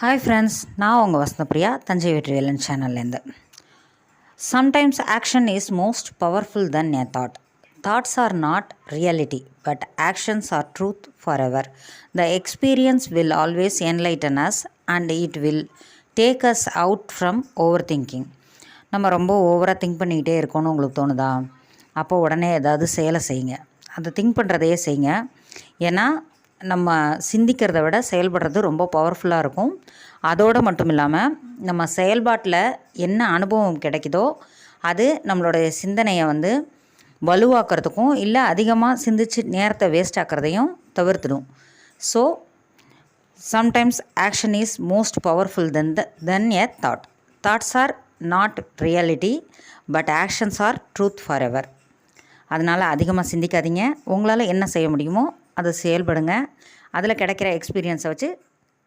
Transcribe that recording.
Hi friends, நான் உங்கள் வசந்தபிரியா, தஞ்சை வெற்றிவேலன் சேனல்லேருந்து. Sometimes action is most powerful then a thought. Thoughts are not reality, but actions are truth for ever. The experience will always enlighten us and it will take us out from over thinking. நம்ம ரொம்ப ஓவராக think பண்ணிக்கிட்டே இருக்கோன்னு உங்களுக்கு தோணுதா? அப்போ உடனே ஏதாவது செயலை செய்யுங்க. அதை திங்க் பண்ணுறதையே செய்யுங்க. ஏன்னா நம்ம சிந்திக்கிறத விட செயல்படுறது ரொம்ப பவர்ஃபுல்லாக இருக்கும். அதோடு மட்டும் இல்லாமல் நம்ம செயல்பாட்டில் என்ன அனுபவம் கிடைக்குதோ அது நம்மளுடைய சிந்தனையை வலுவாக்குறதுக்கும் இல்லை அதிகமாக சிந்திச்சு நேரத்தை வேஸ்ட் ஆக்கிறதையும் தவிர்த்துடும். So sometimes action is most powerful then a thought. Thoughts are not reality, but actions are truth for ever. அதனால் அதிகமாக சிந்திக்காதீங்க. உங்களால் என்ன செய்ய முடியுமோ அதை செயல்படுங்க. அதில் கிடைக்கிற எக்ஸ்பீரியன்ஸை வச்சு